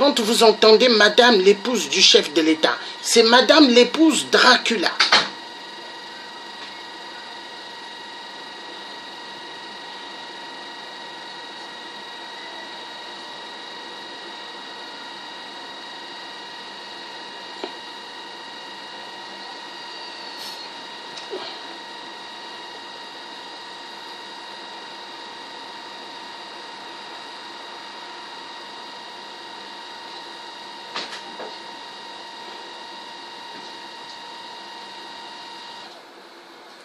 Quand vous entendez Madame l'épouse du chef de l'État, c'est Madame l'épouse Dracula.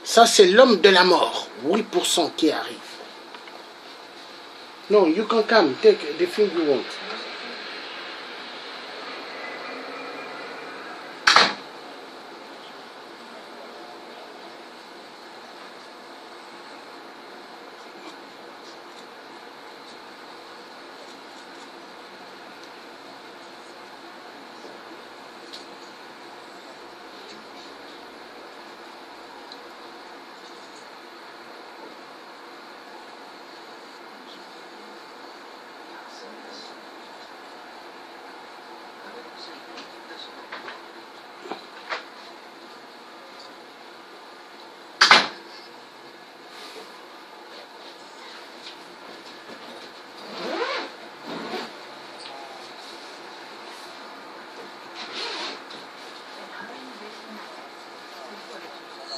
Ça, c'est l'homme de la mort. 8% qui arrive. No, you can come. Take the thing you want.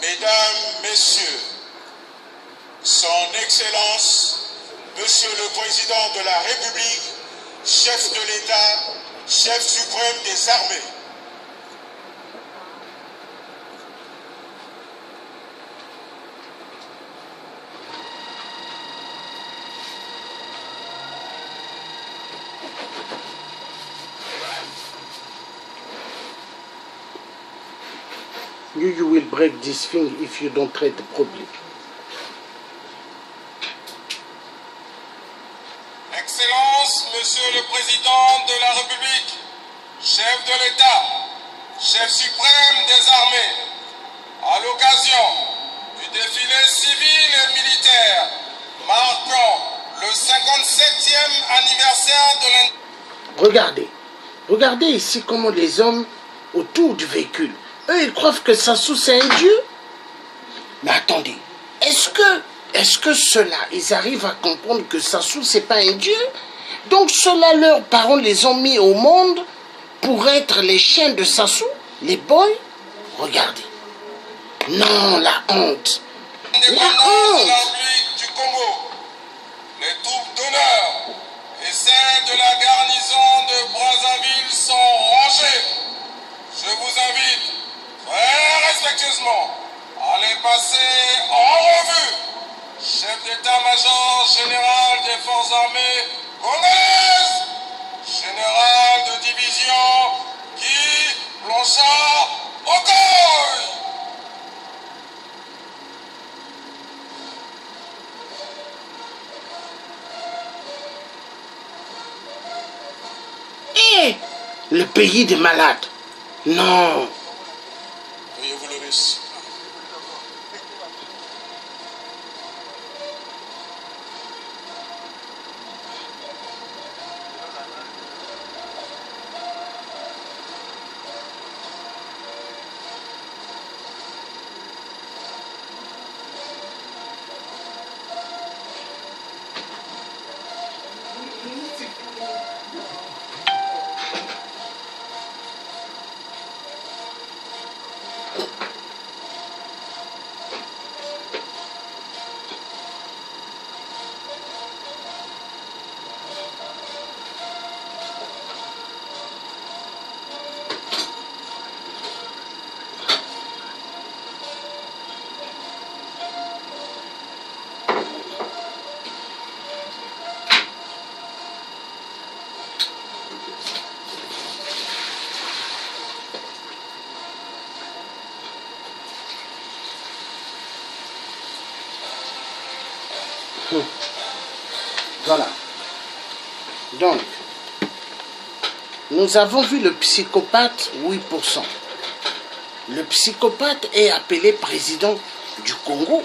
Mesdames, Messieurs, Son Excellence, Monsieur le Président de la République, chef de l'État, chef suprême des armées. You will break this thing if you don't treat the public. Excellence, Monsieur le Président de la République, chef de l'État, chef suprême des armées, à l'occasion du défilé civil et militaire marquant le 57e anniversaire de l'indépendance. Regardez ici comment les hommes autour du véhicule, eux ils croient que Sassou c'est un dieu. Mais attendez, est-ce que ceux-là, ils arrivent à comprendre que Sassou c'est pas un dieu? Donc ceux-là, leurs parents les ont mis au monde pour être les chiens de Sassou, les boys. Regardez. Non, la honte. La honte. De la République du Congo, les troupes d'honneur et celles de la garnison de Brazzaville sont rangées. Je vous invite très respectueusement à les passer en revue. Chef d'état-major général des forces armées congolaises, général de division Guy Blanchard Okoy. Le pays des malades. Non. Veuillez vous lever. Voilà. Donc, nous avons vu le psychopathe 8%. Le psychopathe est appelé président du Congo.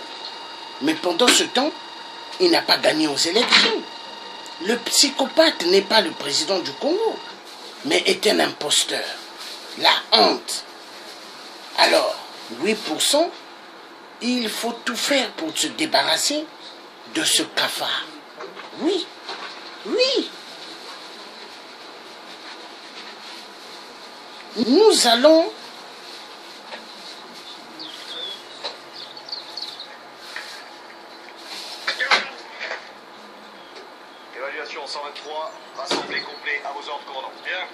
Mais pendant ce temps, il n'a pas gagné aux élections. Le psychopathe n'est pas le président du Congo. mais est un imposteur. La honte. Alors, 8%, il faut tout faire pour se débarrasser de ce cafard. Oui, oui. Nous allons... Évaluation 123, rassemblé complet à vos ordres commandant. Bien.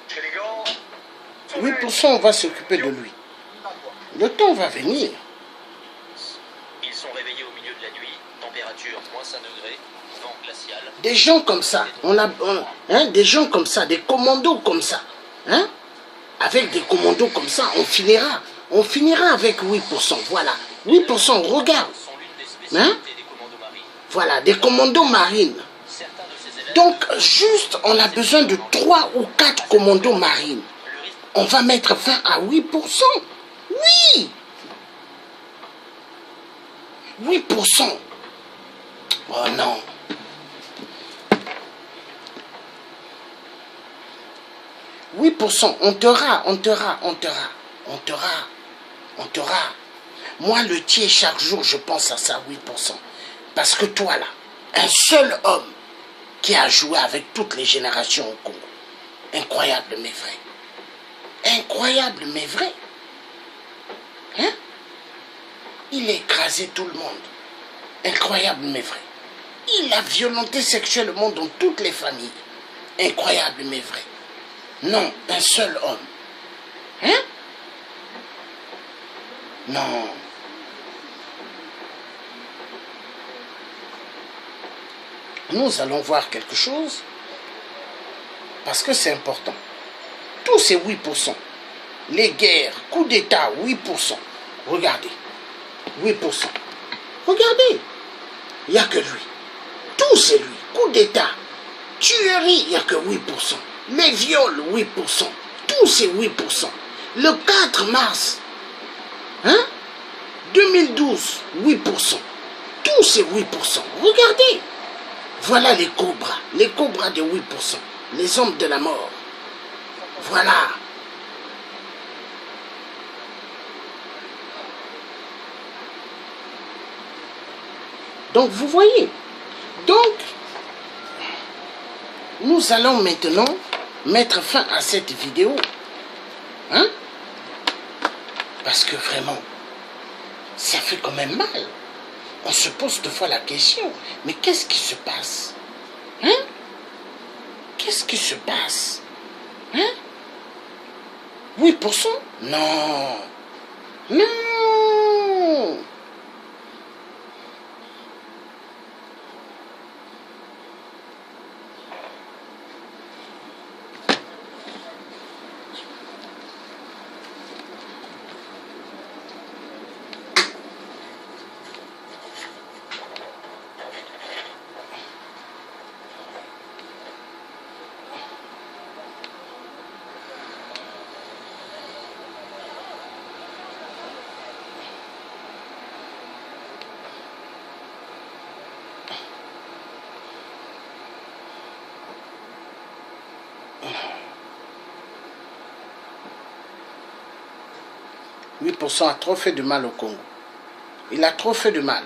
Chez les gants. 8%, on va s'occuper de lui. Le temps va venir. Ils sont réveillés au milieu de la nuit, température moins 5 degrés, vent glacial. Des gens comme ça, des gens comme ça, des commandos comme ça, hein? Avec des commandos comme ça, on finira avec 8%, voilà. 8%, regarde, Sont l'une des hein? spécialités des commandos marines. Voilà, des commandos marines. Certains de ces élèves, Donc, juste, on a besoin de 3 ou 4 commandos marines. le risque On va mettre fin à 8%. Oui! 8%. Oh non. Oui, on t'aura. Moi, le tiers, chaque jour, je pense à ça, 8%. Parce que toi, là, un seul homme qui a joué avec toutes les générations au Congo. Incroyable, mais vrai. Incroyable, mais vrai. Hein? Il a écrasé tout le monde. Incroyable, mais vrai. Il a violenté sexuellement dans toutes les familles. Incroyable, mais vrai. Non, un seul homme. Hein? Non. Nous allons voir quelque chose parce que c'est important. Tous ces 8%. Les guerres, coup d'État, 8%. Regardez. 8%. Regardez. Il n'y a que lui. Tout c'est lui. Coup d'État. Tuerie, il n'y a que 8%. Les viols, 8%. Tout c'est 8%. Le 4 mars, hein? 2012, 8%. Tout c'est 8%. Regardez. Voilà les cobras de 8%. Les hommes de la mort. Voilà. Donc, vous voyez. Donc, nous allons maintenant mettre fin à cette vidéo. Hein? Parce que vraiment, ça fait quand même mal. On se pose deux fois la question. Mais qu'est-ce qui se passe? Hein? Qu'est-ce qui se passe? Hein? 8%? Non. Non. % a trop fait de mal au Congo. Il a trop fait de mal.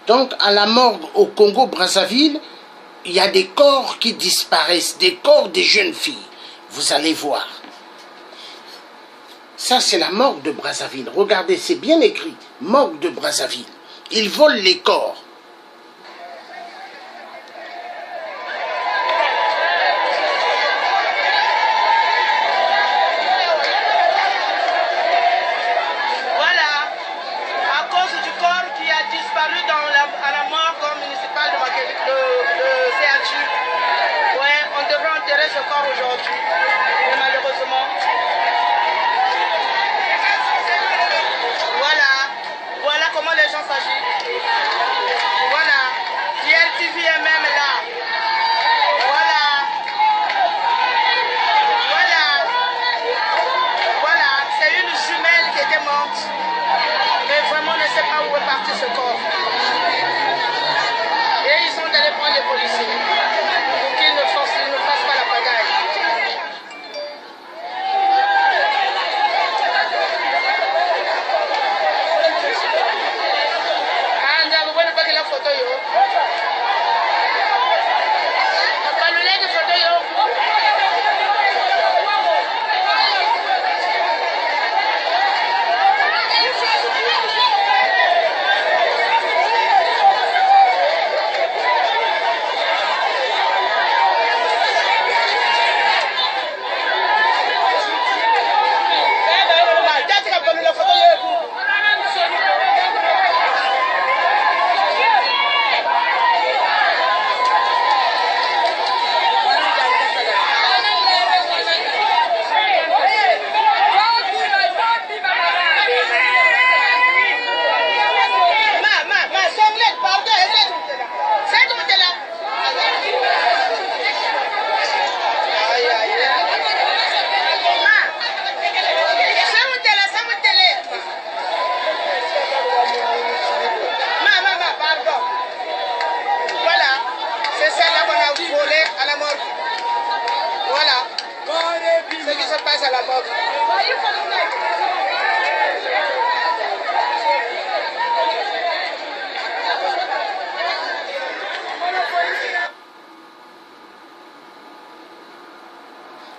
Donc, à la morgue au Congo-Brazzaville, il y a des corps qui disparaissent, des corps des jeunes filles. Vous allez voir. Ça, c'est la morgue de Brazzaville. Regardez, c'est bien écrit. Morgue de Brazzaville. Ils volent les corps.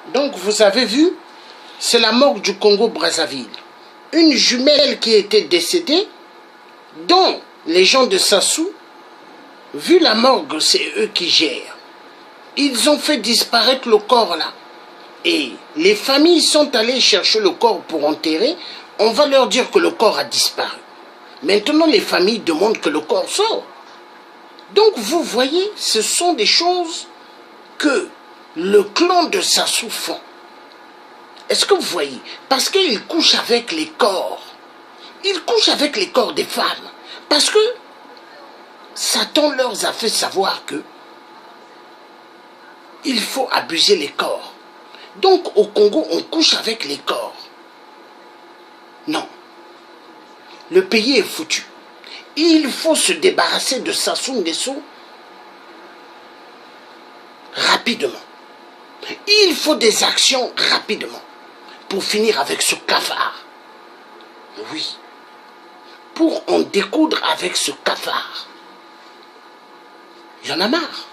Donc, vous avez vu, c'est la morgue du Congo-Brazzaville. Une jumelle qui était décédée, dont les gens de Sassou, vu la morgue, c'est eux qui gèrent. Ils ont fait disparaître le corps là. Et les familles sont allées chercher le corps pour enterrer. On va leur dire que le corps a disparu. Maintenant, les familles demandent que le corps sorte. Donc, vous voyez, ce sont des choses que le clan de Sassou font. Est-ce que vous voyez? Parce qu'ils couchent avec les corps. Ils couchent avec les corps des femmes. Parce que Satan leur a fait savoir que il faut abuser les corps. Donc au Congo, on couche avec les corps. Non. Le pays est foutu. Il faut se débarrasser de Sassou Nguesso rapidement. Il faut des actions rapidement pour finir avec ce cafard. Oui. Pour en découdre avec ce cafard. Il y en a marre.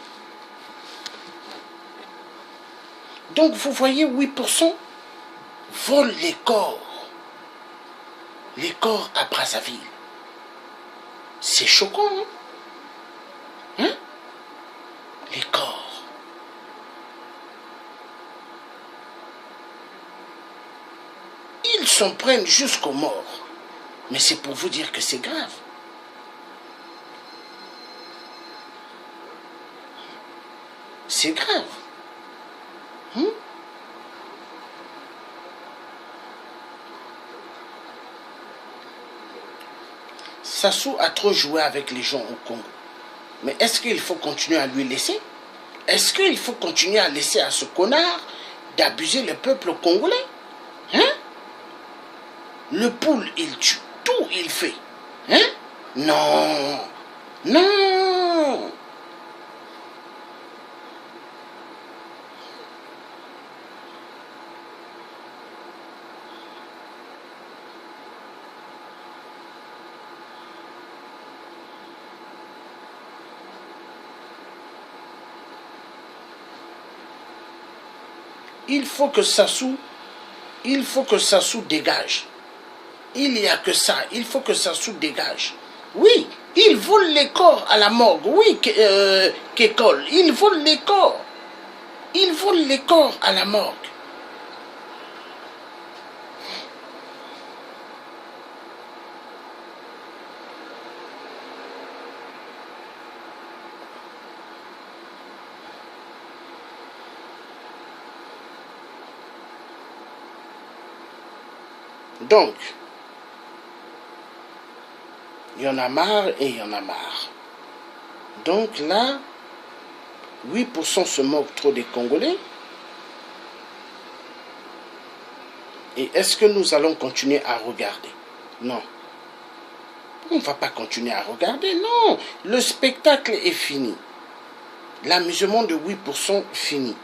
Donc vous voyez, 8% volent les corps. Les corps à Brazzaville. C'est choquant, hein? Hein? Les corps. Ils s'en prennent jusqu'aux morts. Mais c'est pour vous dire que c'est grave. C'est grave. Sassou a trop joué avec les gens au Congo. Mais est-ce qu'il faut continuer à lui laisser? Est-ce qu'il faut continuer à laisser à ce connard d'abuser le peuple congolais? Hein? Le poule, il tue. Tout, il fait. Hein? Non. Non. il faut que Sassou dégage. Il n'y a que ça, il faut que Sassou dégage. Oui, il vole les corps à la morgue. Oui, Kékol, il vole les corps. Il vole les corps à la morgue. Donc, il y en a marre et il y en a marre. Donc là, 8% se moquent trop des Congolais. Et est-ce que nous allons continuer à regarder? Non. On ne va pas continuer à regarder, non. Le spectacle est fini. L'amusement de 8% fini.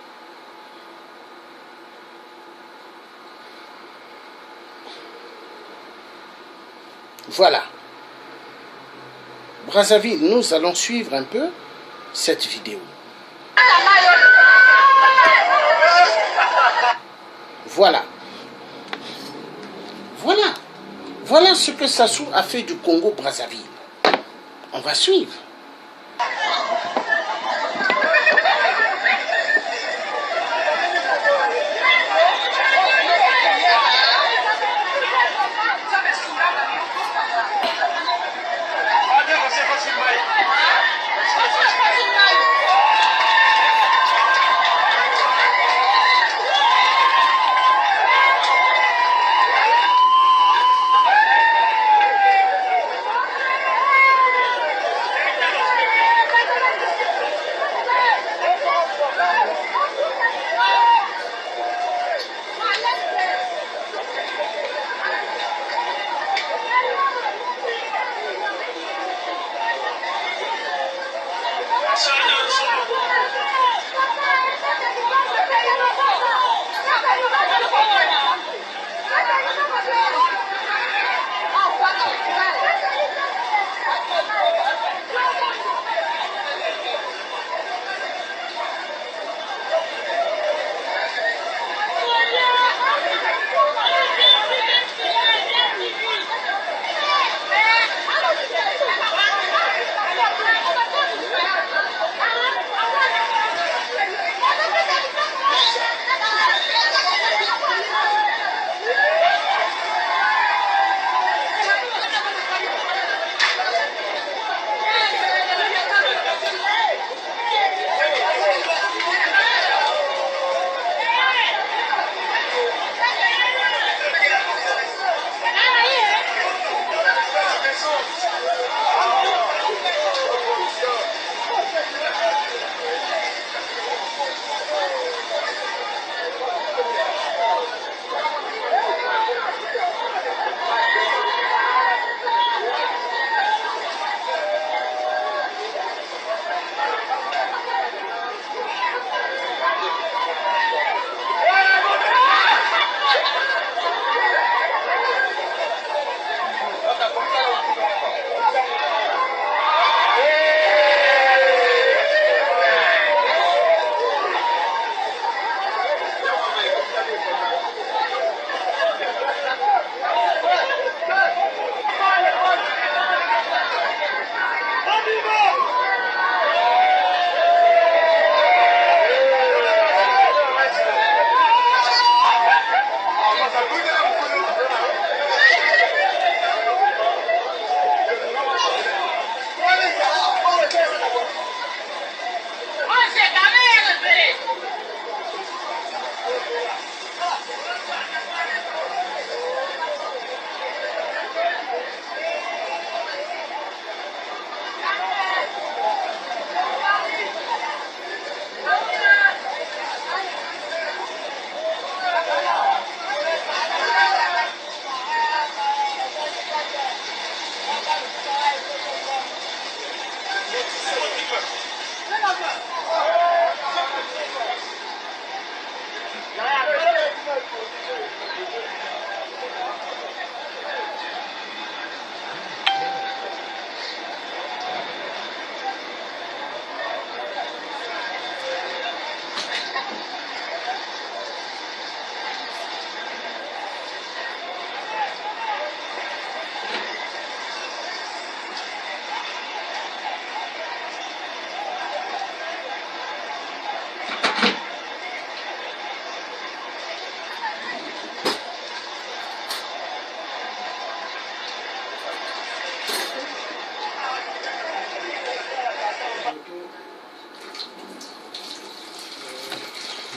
Voilà. Brazzaville, nous allons suivre un peu cette vidéo. Voilà. Voilà. Voilà ce que Sassou a fait du Congo-Brazzaville. On va suivre.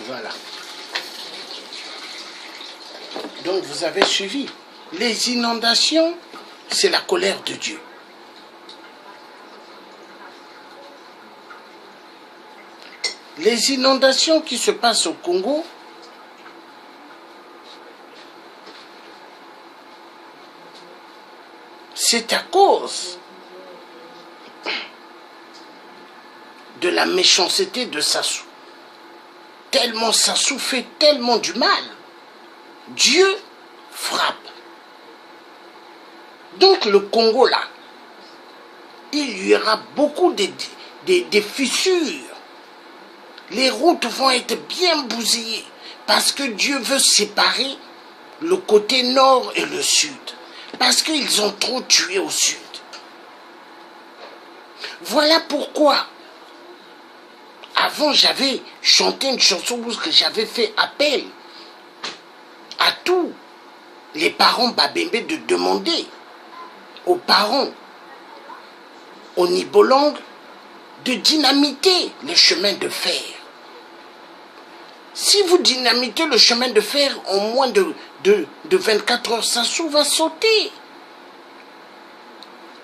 Voilà. Donc vous avez suivi. Les inondations, c'est la colère de Dieu. Les inondations qui se passent au Congo, c'est à cause de la méchanceté de Sassou. Tellement Sassou fait tellement du mal. Dieu frappe. Donc le Congo là, il y aura beaucoup de fissures. Les routes vont être bien bousillées parce que Dieu veut séparer le côté nord et le sud. Parce qu'ils ont trop tué au sud. Voilà pourquoi, avant j'avais chanté une chanson où j'avais fait appel à tous les parents Babembe de demander aux parents au Nibolang de dynamiter le chemin de fer. Si vous dynamitez le chemin de fer en moins de 24 heures, Sassou va sauter.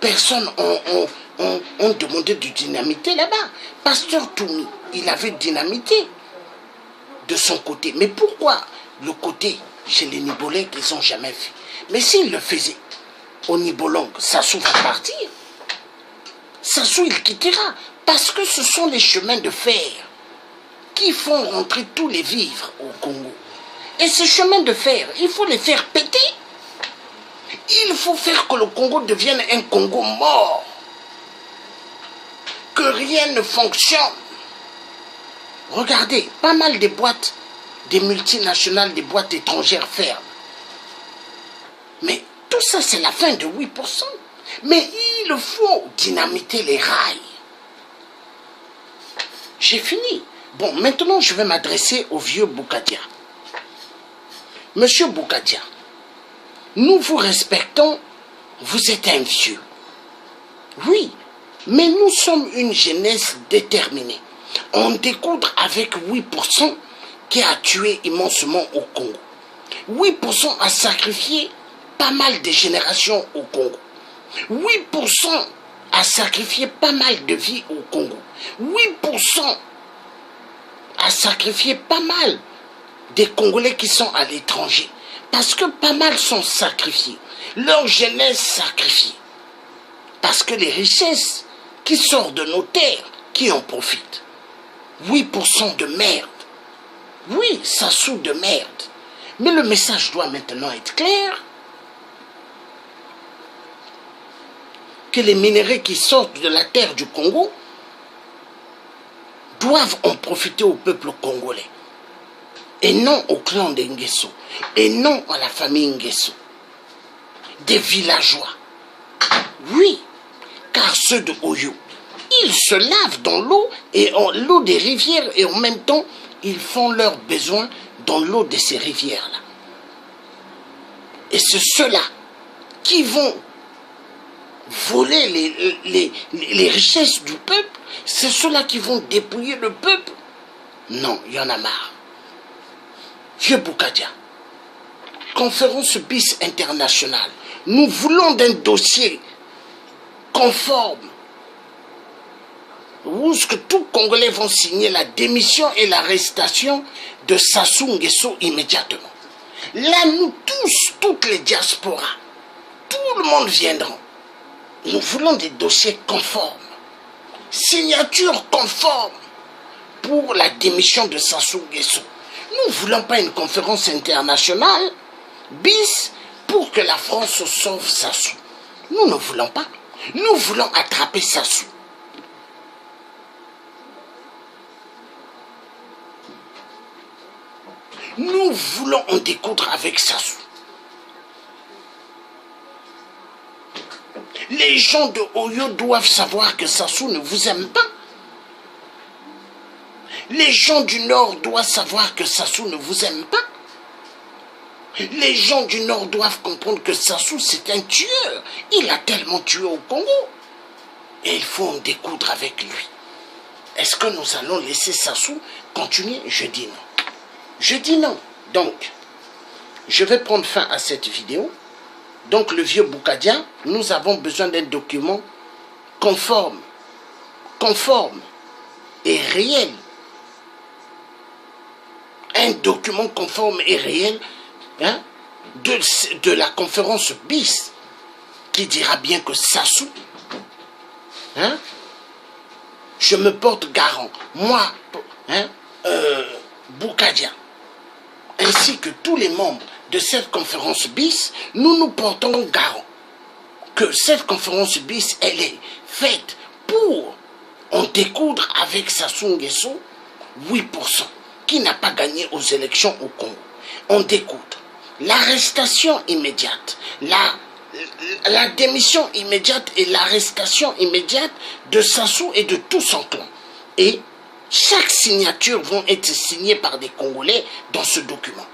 Personne ont demandé de dynamiter là-bas. Pasteur Toumi, il avait dynamité de son côté. Mais pourquoi le côté chez les Nibolais qu'ils n'ont jamais fait? Mais s'il le faisait au Nibolang, Sassou va partir. Sassou, il quittera. Parce que ce sont les chemins de fer qui font rentrer tous les vivres au Congo. Et ces chemins de fer, il faut les faire péter. Il faut faire que le Congo devienne un Congo mort. Que rien ne fonctionne. Regardez, pas mal de boîtes, des multinationales, des boîtes étrangères ferment. Mais tout ça, c'est la fin de 8%. Mais il faut dynamiter les rails. J'ai fini. Bon, maintenant, je vais m'adresser au vieux Boukadia. Monsieur Boukadia, nous vous respectons, vous êtes un vieux. Oui, mais nous sommes une jeunesse déterminée. On découdre avec 8% qui a tué immensement au Congo. 8% a sacrifié pas mal de générations au Congo. 8% a sacrifié pas mal de vies au Congo. 8% a sacrifié pas mal des Congolais qui sont à l'étranger. Parce que pas mal sont sacrifiés. Leur jeunesse sacrifiée. Parce que les richesses qui sortent de nos terres, qui en profitent. 8% de merde. Oui, Sassou de merde. Mais le message doit maintenant être clair. Que les minéraux qui sortent de la terre du Congo doivent en profiter au peuple congolais. Et non au clan de Nguesso. Et non à la famille Nguesso. Des villageois. Oui, car ceux de Oyo, ils se lavent dans l'eau et en l'eau des rivières et en même temps, ils font leurs besoins dans l'eau de ces rivières-là. Et c'est ceux-là qui vont voler les richesses du peuple, c'est ceux-là qui vont dépouiller le peuple. Non, il y en a marre. Vieux Boukadia, conférence BIS internationale, nous voulons d'un dossier conforme où ce que tous Congolais vont signer la démission et l'arrestation de Sassou Nguesso immédiatement. Là, nous tous, toutes les diasporas, tout le monde viendra. Nous voulons des dossiers conformes, signatures conformes pour la démission de Sassou Nguesso. Nous ne voulons pas une conférence internationale bis pour que la France sauve Sassou. Nous ne voulons pas. Nous voulons attraper Sassou. Nous voulons en découdre avec Sassou. Les gens de Oyo doivent savoir que Sassou ne vous aime pas. Les gens du Nord doivent savoir que Sassou ne vous aime pas. Les gens du Nord doivent comprendre que Sassou, c'est un tueur. Il a tellement tué au Congo. Et il faut en découdre avec lui. Est-ce que nous allons laisser Sassou continuer? Je dis non. Je dis non. Donc, je vais prendre fin à cette vidéo. Donc, le vieux Boukadia, nous avons besoin d'un document conforme et réel. Un document conforme et réel, hein, de la conférence BIS qui dira bien que Sassou, hein, je me porte garant, moi, hein, Boukadia, ainsi que tous les membres de cette conférence BIS, nous nous portons garant que cette conférence BIS, elle est faite pour en découdre avec Sassou Nguesso, 8%, qui n'a pas gagné aux élections au Congo. On découdre l'arrestation immédiate, la démission immédiate et l'arrestation immédiate de Sassou et de tout son clan. Et chaque signature vont être signée par des Congolais dans ce document.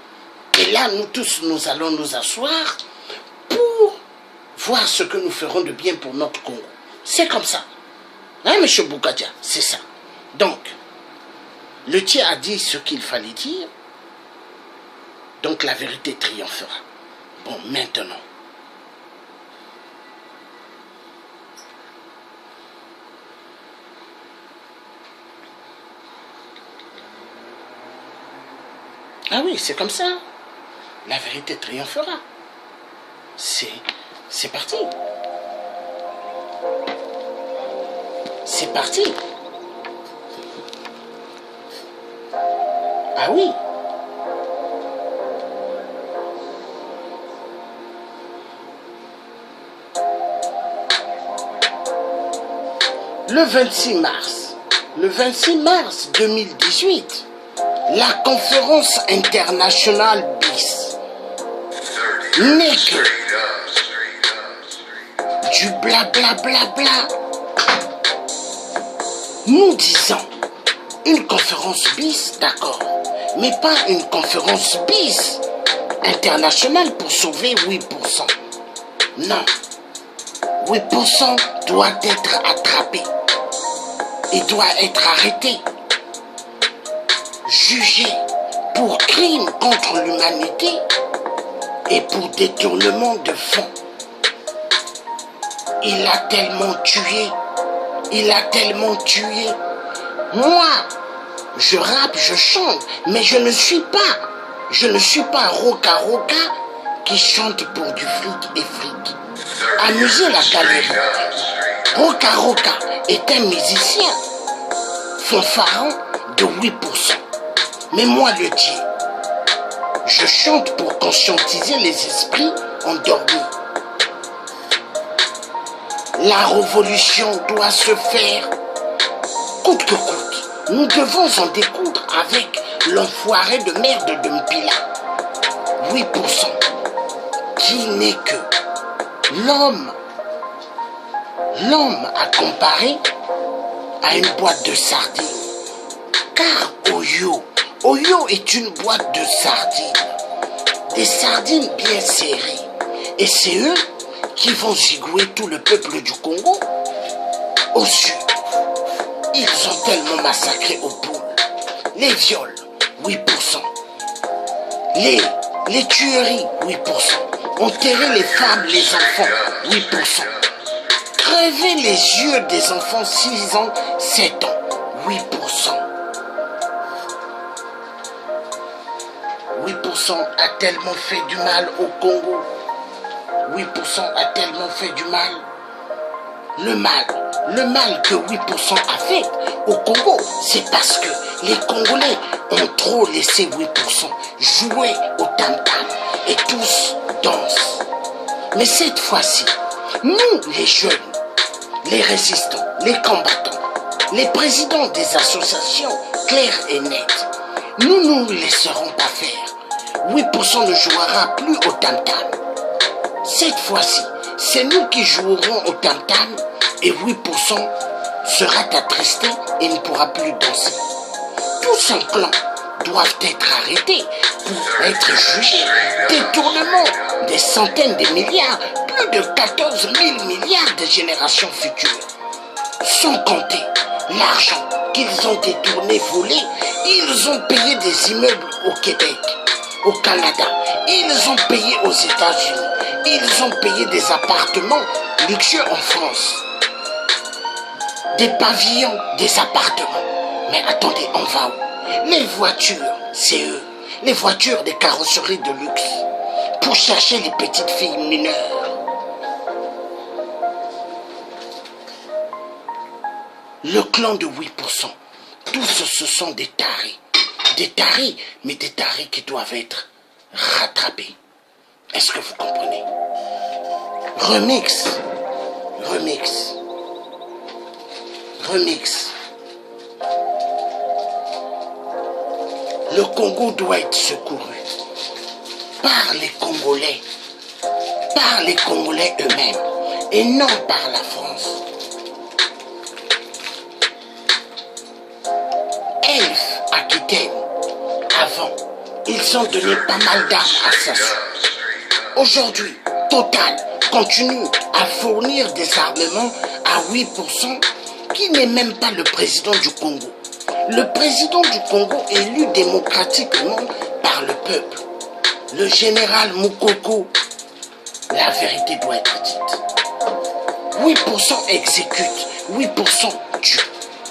Et là, nous tous, nous allons nous asseoir pour voir ce que nous ferons de bien pour notre Congo. C'est comme ça. Hein, M. Boukadia, c'est ça. Donc, le Thier a dit ce qu'il fallait dire. Donc, la vérité triomphera. Bon, maintenant. Ah oui, c'est comme ça. La vérité triomphera. C'est parti. C'est parti. Ah oui. Le 26 mars 2018, la conférence internationale BIS n'est que du blablabla. Nous disons une conférence BIS, d'accord, mais pas une conférence BIS internationale pour sauver 8%. Non, 8% doit être attrapé. Il doit être arrêté, jugé pour crime contre l'humanité et pour détournement de fonds. Il a tellement tué. Moi, je rappe, je chante, mais je ne suis pas Roca qui chante pour du fric et fric. Amusez la galerie. Roca est un musicien fanfaron de 8%. Mais moi, le Thier, je chante pour conscientiser les esprits endormis. La révolution doit se faire coûte que coûte. Nous devons en découdre avec l'enfoiré de merde de Mpila. 8%, qui n'est que l'homme a comparé à une boîte de sardines. Car Oyo est une boîte de sardines. Des sardines bien serrées. Et c'est eux qui vont zigouer tout le peuple du Congo au sud. Ils ont tellement massacré aux poules. Les viols, 8%. Les tueries, 8%. Enterrer les femmes, les enfants, 8%. Crever les yeux des enfants 6 ans, 7 ans, 8%. 8% a tellement fait du mal au Congo. 8% a tellement fait du mal. Le mal que 8% a fait au Congo, c'est parce que les Congolais ont trop laissé 8% jouer au tam-tam et tous dansent. Mais cette fois-ci, nous les jeunes, les résistants, les combattants, les présidents des associations claires et nettes, nous ne laisserons pas faire. 8% ne jouera plus au tam-tam. Cette fois-ci, c'est nous qui jouerons au tam-tam et 8% sera attristé et ne pourra plus danser. Tous son clan doivent être arrêtés pour être jugé. Détournement des centaines de milliards, plus de 14 000 milliards de générations futures. Sans compter l'argent qu'ils ont détourné, volé, ils ont payé des immeubles au Québec, au Canada, ils ont payé aux États-Unis, ils ont payé des appartements luxueux en France, des pavillons, des appartements. Mais attendez, on va où? Les voitures, c'est eux, les voitures des carrosseries de luxe, pour chercher les petites filles mineures. Le clan de 8%, tous ce sont des tarés, mais des tarés qui doivent être rattrapés. Est-ce que vous comprenez? Remix. Le Congo doit être secouru par les Congolais eux-mêmes, et non par la France. Elf, Aquitaine, avant, ils ont donné pas mal d'armes à Sassou. Aujourd'hui, Total continue à fournir des armements à 8%, qui n'est même pas le président du Congo. Le président du Congo élu démocratiquement par le peuple, le général Moukoko. La vérité doit être dite. 8% exécute, 8% tue.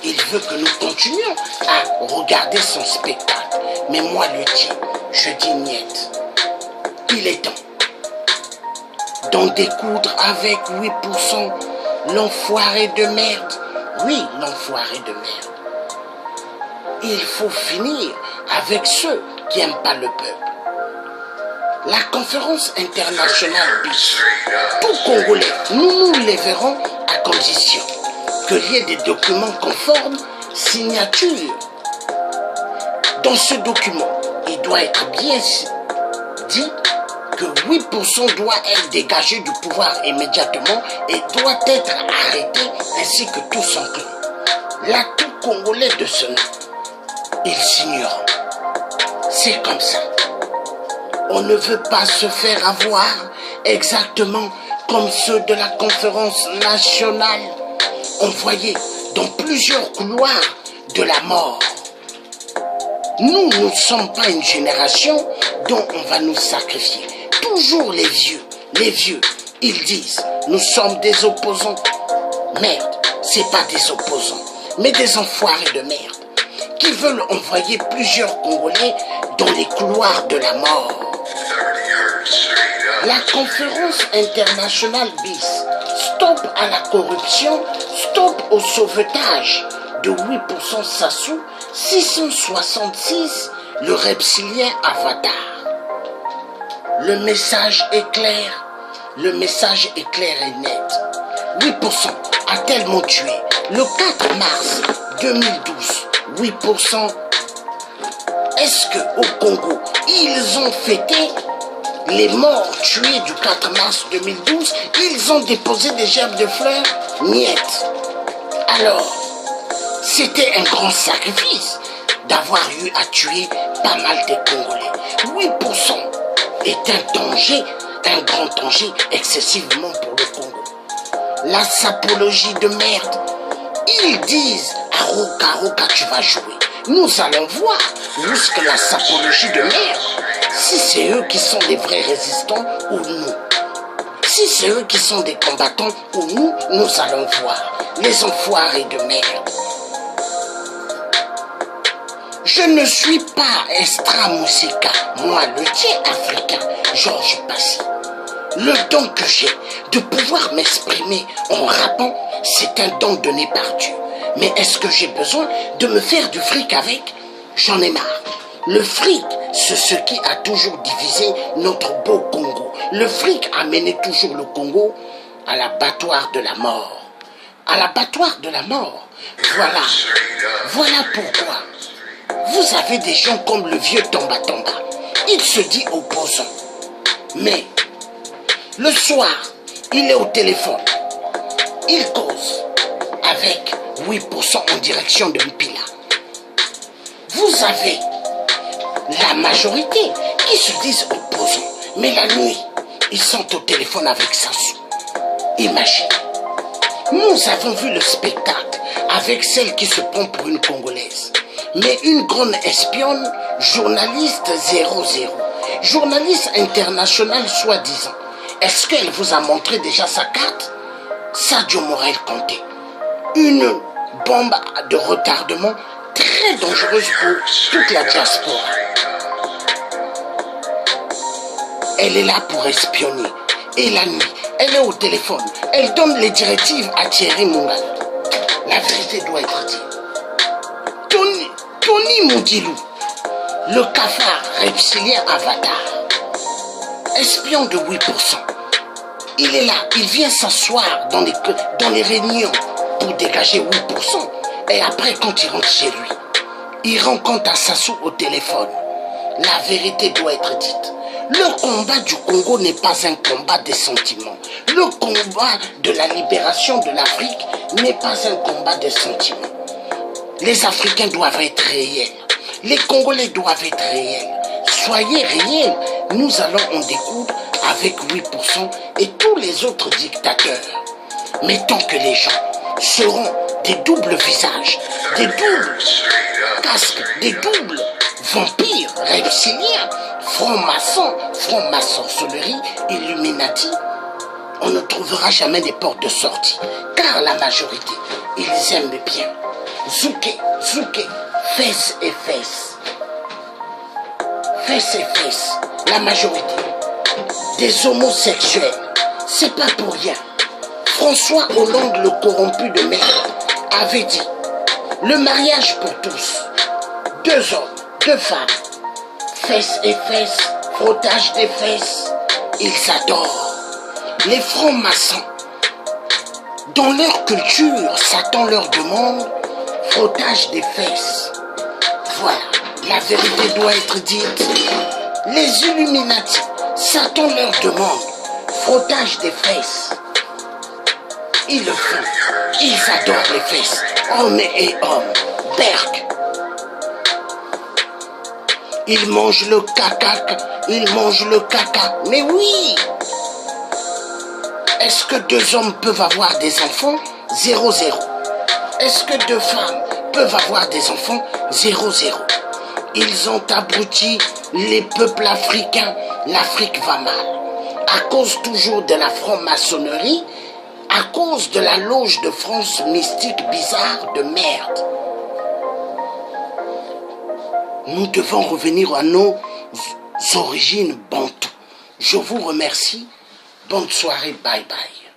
Il veut que nous continuions à regarder son spectacle. Mais moi le dis, je dis niet. Il est temps d'en découdre avec 8%, l'enfoiré de merde. Oui, l'enfoiré de merde. Il faut finir avec ceux qui n'aiment pas le peuple. La conférence internationale BIS, tout Congolais, nous les verrons à condition qu'il y ait des documents conformes, signature. Dans ce document, il doit être bien dit que 8% doit être dégagé du pouvoir immédiatement et doit être arrêté, ainsi que tout son clan. Là, tout Congolais de ce nom, ils signeront. C'est comme ça. On ne veut pas se faire avoir exactement comme ceux de la conférence nationale envoyés dans plusieurs couloirs de la mort. Nous ne sommes pas une génération dont on va nous sacrifier. Toujours les vieux, ils disent, nous sommes des opposants. Merde, c'est pas des opposants, mais des enfoirés de merde qui veulent envoyer plusieurs Congolais dans les couloirs de la mort. La conférence internationale BIS, stop à la corruption, stop au sauvetage de 8% Sassou, 666 le reptilien Avatar. Le message est clair, et net. 8% a tellement tué. Le 4 mars 2012, 8%. Est-ce qu'au Congo, ils ont fêté les morts tués du 4 mars 2012? Ils ont déposé des gerbes de fleurs? Niet. Alors, c'était un grand sacrifice d'avoir eu à tuer pas mal de Congolais. 8% est un danger, un grand danger excessivement pour le Congo. La sapologie de merde. Ils disent à Roka, tu vas jouer. Nous allons voir jusqu'à la sapologie de merde. Si c'est eux qui sont des vrais résistants ou nous. Si c'est eux qui sont des combattants ou nous allons voir. Les enfoirés de merde. Je ne suis pas extra musica, moi le dieu africain, Georges Passy. Le don que j'ai de pouvoir m'exprimer en rappant, c'est un don donné par Dieu. Mais est-ce que j'ai besoin de me faire du fric avec? J'en ai marre. Le fric, c'est ce qui a toujours divisé notre beau Congo. Le fric a mené toujours le Congo à l'abattoir de la mort. À l'abattoir de la mort. Voilà pourquoi. Vous avez des gens comme le vieux Tomba. Il se dit opposant. Mais, le soir, il est au téléphone. Il cause avec 8% en direction de Mpila. Vous avez la majorité qui se disent opposants. Mais la nuit, ils sont au téléphone avec Sassou. Imagine. Nous avons vu le spectacle avec celle qui se prend pour une Congolaise. Mais une grande espionne, journaliste 00, journaliste internationale soi-disant. Est-ce qu'elle vous a montré déjà sa carte? Sadio Morel Conté. Une bombe de retardement très dangereuse pour toute la diaspora. Elle est là pour espionner. Et la nuit, elle est au téléphone. Elle donne les directives à Thierry Mungal. La vérité doit être dite. Tony Moudilou, le cafard reptilien avatar, espion de 8%. Il est là, il vient s'asseoir dans les réunions pour dégager 8%. Et après, quand il rentre chez lui, il rencontre Sassou au téléphone. La vérité doit être dite. Le combat du Congo n'est pas un combat des sentiments. Le combat de la libération de l'Afrique n'est pas un combat des sentiments. Les Africains doivent être réels. Les Congolais doivent être réels. Soyez réels. Nous allons en découdre avec 8% et tous les autres dictateurs. Mais tant que les gens seront des doubles visages, des doubles casques, des doubles vampires, reptiliens, francs-maçons-sorcellerie, Illuminati, on ne trouvera jamais des portes de sortie. Car la majorité, ils aiment bien zouké, fesses et fesses. Fesses et fesses. La majorité des homosexuels. C'est pas pour rien. François Hollande, le corrompu de merde, avait dit le mariage pour tous. 2 hommes, 2 femmes. Fesses et fesses, frottage des fesses. Ils adorent. Les francs-maçons. Dans leur culture, Satan leur demande frottage des fesses. Voilà, la vérité doit être dite. Les Illuminati, Satan leur demande frottage des fesses. Ils le font. Ils adorent les fesses. Hommes et hommes. Berk. Ils mangent le caca. Ils mangent le caca. Mais oui. Est-ce que 2 hommes peuvent avoir des enfants? 0-0. Est-ce que 2 femmes peuvent avoir des enfants? 0-0. Ils ont abruti les peuples africains. L'Afrique va mal. À cause toujours de la franc-maçonnerie, à cause de la loge de France mystique bizarre de merde. Nous devons revenir à nos origines bantoues. Je vous remercie. Bonne soirée. Bye bye.